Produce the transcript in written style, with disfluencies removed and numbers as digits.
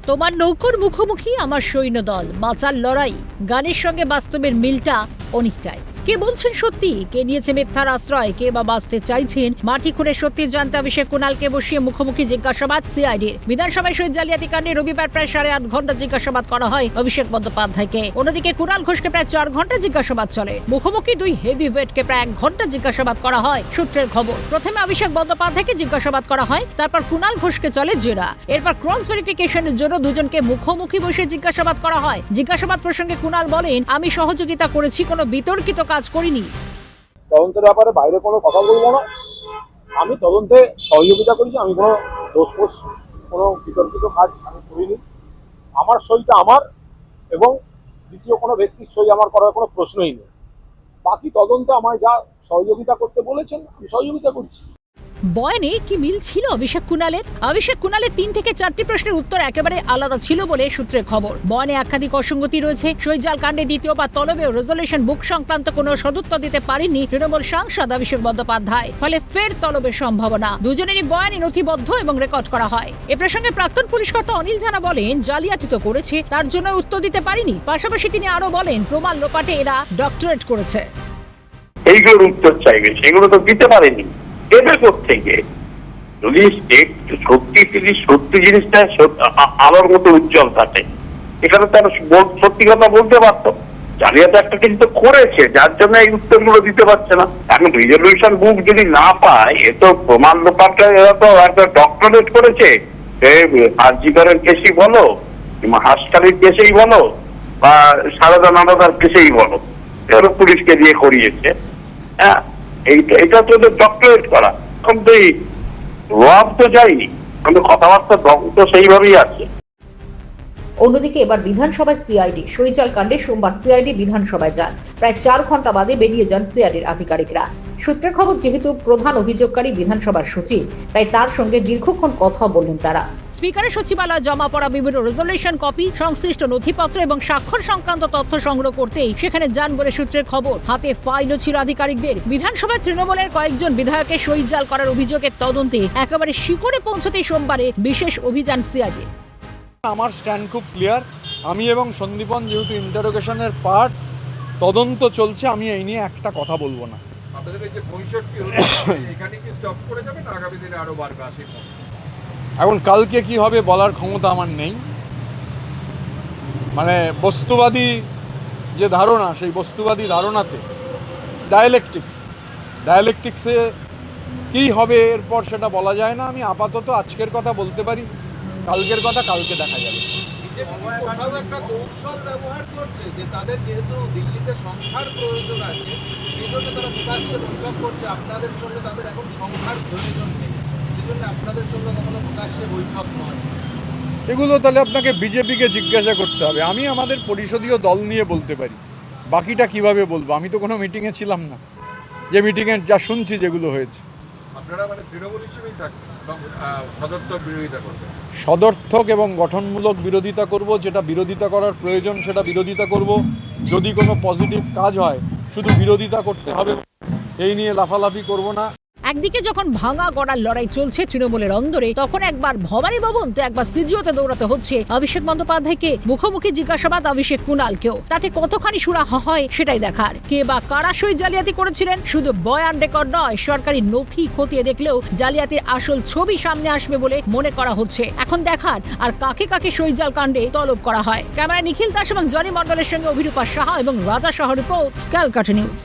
তোমার নৌকোর মুখোমুখি আমার সৈন্যদল, বাঁচার লড়াই। গানের সঙ্গে বাস্তবের মিলটা অনেকটাই। কে বলছেন সত্যি, কে নিয়েছে মিথ্যার আশ্রয়, কে বা বাঁচতে চাইছেন মাটি খুঁড়ে সত্যি জানতে অভিষেক কুণালকে বসিয়ে মুখোমুখি জিজ্ঞাসাবাদ সিআইডির। বিধানসভায় সই জালিয়াতি কাণ্ডে রবিবার প্রায় 8.5 ঘন্টা জিজ্ঞাসাবাদ করা হয় অভিষেক বন্দ্যোপাধ্যায়কে। অন্যদিকে কুণাল ঘোষকে প্রায় 4 ঘন্টা জিজ্ঞাসাবাদ চলে। মুখোমুখি দুই হেভি ওয়েটকে প্রায় 1 ঘন্টা জিজ্ঞাসাবাদ করা হয়। সূত্রের খবর, প্রথমে অভিষেক বন্দ্যোপাধ্যায়কে জিজ্ঞাসাবাদ করা হয়, তারপর কুণাল ঘোষকে চলে জেরা। এরপর ক্রস ভেরিফিকেশনের জন্য দুজনকে মুখোমুখি বসে জিজ্ঞাসাবাদ করা হয়। জিজ্ঞাসাবাদ প্রসঙ্গে কুণাল বলেন, আমি সহযোগিতা করেছি, কোনো বিতর্কিত কাজ করিনি। তদন্তের ব্যাপারে বাইরে কোনো কথা বলবো না। আমি তদন্তে সহযোগিতা করেছি, আমি কোনো দোষ কোনো বিতর্কিত কাজ আমি করিনি। আমার সইটা আমার, এবং দ্বিতীয় কোনো ব্যক্তির সই আমার করার কোনো প্রশ্নই নেই। বাকি তদন্তে আমায় যা সহযোগিতা করতে বলেছেন আমি সহযোগিতা করছি। বয়ানে কি মিল ছিল অভিষেক কুণালের? অভিষেক কুণালের 3 থেকে 4টি প্রশ্নের উত্তর একেবারে আলাদা ছিল বলে সূত্রের খবর। বয়ানে একাধিক অসঙ্গতি রয়েছে। সৈজাল কাণ্ডে দ্বিতীয়বার তলবেও রেজলিউশন বুক সংক্রান্ত কোনো সদুত্তর দিতে পারেননি তৃণমূল সাংসদ অভিষেক বন্দ্যোপাধ্যায়। ফলে ফের তলবের সম্ভাবনা। দুজনেরই বয়ানে নথিবদ্ধ এবং রেকর্ড করা হয়। এ প্রসঙ্গে প্রাক্তন পুলিশ কর্তা অনিল জানা বলেন, জালিয়াতি তো করেছে, তার জন্য উত্তর দিতে পারিনি। পাশাপাশি তিনি আরো বলেন, প্রমাণ লোপাটে এরা ডক্টরেট করেছে। এইগুলোর উত্তর চাইবে, সেগুলো তো দিতে পারেনি। দেবে কোত্থেকে? যদি সত্যি জিনিসটা আলোর মতো উজ্জ্বল থাকে, এখানে তারা সত্যি কথা বলতে পারতো। জালিয়াতি একটা কিন্তু করেছে, যার জন্য এই উত্তরগুলো দিতে পারছে না। এখন রিজলিউশন বুক যদি না পায়, এ তো প্রমাণ লোপাটে, এরা তো একটা ডক্টরেট করেছে। আরজিকরের কেসই বলো, হাসকালির কেসেই বলো, বা সারদা নারদার কেসেই বলো, এরা পুলিশকে দিয়ে করিয়েছে। হ্যাঁ, এইটা তো ডক্টরেট করা। এখন তো এই রব তো যায়নি, কিন্তু কথাবার্তা তো সেইভাবেই আছে। অন্যদিকে এবার বিধানসভায় সিআইডি সরিচাল কাণ্ডে সোমবার সিআইডি বিধানসভায় যান। প্রায় 4 ঘন্টা বাদে বেরিয়ে যান সিআইডির আধিকারিকরা। সূত্রের খবর, যেহেতু প্রধান অভিযোগকারী বিধানসভার সচিব, তাই তার সঙ্গে দীর্ঘক্ষণ কথা বললেন তারা। স্পিকারের সচিবালয়ে জমা পড়া বিভিন্ন রেজলিউশন কপি, সংশ্লিষ্ট নথিপত্র এবং স্বাক্ষর সংক্রান্ত তথ্য সংগ্রহ করতেই সেখানে যান বলে সূত্রের খবর। হাতে ফাইলও ছিল আধিকারিকদের। বিধানসভায় তৃণমূলের কয়েকজন বিধায়কের সই জাল করার অভিযোগের তদন্তে একেবারে শিকড়ে পৌঁছতেই সোমবারে বিশেষ অভিযান সিআইডি। আমার স্ট্যান্ড খুব ক্লিয়ার। আমি এবং সন্দীপন যেহেতু ইন্টারোগেশনের পার্ট, তদন্ত চলছে, আমি এই নিয়ে একটা কথা বলবো না। এখন কালকে কি হবে বলার ক্ষমতা আমার নেই। মানে বস্তুবাদী যে ধারণা, সেই বস্তুবাদী ধারণাতে ডায়ালেকটিক্সে কী হবে এরপর সেটা বলা যায় না। আমি আপাতত আজকের কথা বলতে পারি, কালকের কথা কালকে দেখা যাবে। একটা কৌশল ব্যবহার করছে যে তাদের যেহেতু দিল্লিতে সংখ্যার প্রয়োজন আছে, সেই জন্য তারা প্রকাশ্যে বৈঠক করছে। আপনাদের সঙ্গে তাদের এখন সংখ্যার প্রয়োজন নেই, সেজন্য আপনাদের সঙ্গে কখনো প্রকাশ্যে বৈঠক নয়। এগুলো তাহলে আপনাকে বিজেপিকে জিজ্ঞাসা করতে হবে। আমি আমাদের পরিষদীয় দল নিয়ে বলতে পারি, বাকিটা কিভাবে বলবো? আমি তো কোনো মিটিংয়ে ছিলাম না, যে মিটিংয়ে যা শুনছি যেগুলো হয়েছে। আপনারা মানে তৃণমূল হিসেবেই থাকবেন, সদর্থক বিরোধিতা করবেন? সদর্থক এবং গঠনমূলক বিরোধিতা করব। যেটা বিরোধিতা করার প্রয়োজন সেটা বিরোধিতা করব। যদি কোনো পজিটিভ কাজ হয়, শুধু বিরোধিতা করতে হবে, এই নিয়ে লাফালাফি করব না। একদিকে যখন ভাঙা গড়ার লড়াই চলছে তৃণমূলের অন্দরে, তখন একবার ভবানী ভবন তো একবার সিজিওতে দৌড়াতে হচ্ছে অভিষেক বন্দ্যোপাধ্যায়কে। মুখোমুখি জিজ্ঞাসাবাদ অভিষেক কুণালকেও। তাতে কতখানি সুরাহা হয় সেটাই দেখার। কে বা কারা সই জালিয়াতি করেছিলেন, শুধু বয়ান রেকর্ড নয়, সরকারি নথি খতিয়ে দেখলেও জালিয়াতির আসল ছবি সামনে আসবে বলে মনে করা হচ্ছে। এখন দেখার আর কাকে কাকে সই জাল কাণ্ডে তলব করা হয়। ক্যামেরায় নিখিল দাস এবং জনি মণ্ডলের সঙ্গে অভিরূপা সাহা এবং রাজা সাহা রিপোর্ট, ক্যালকাটা নিউজ।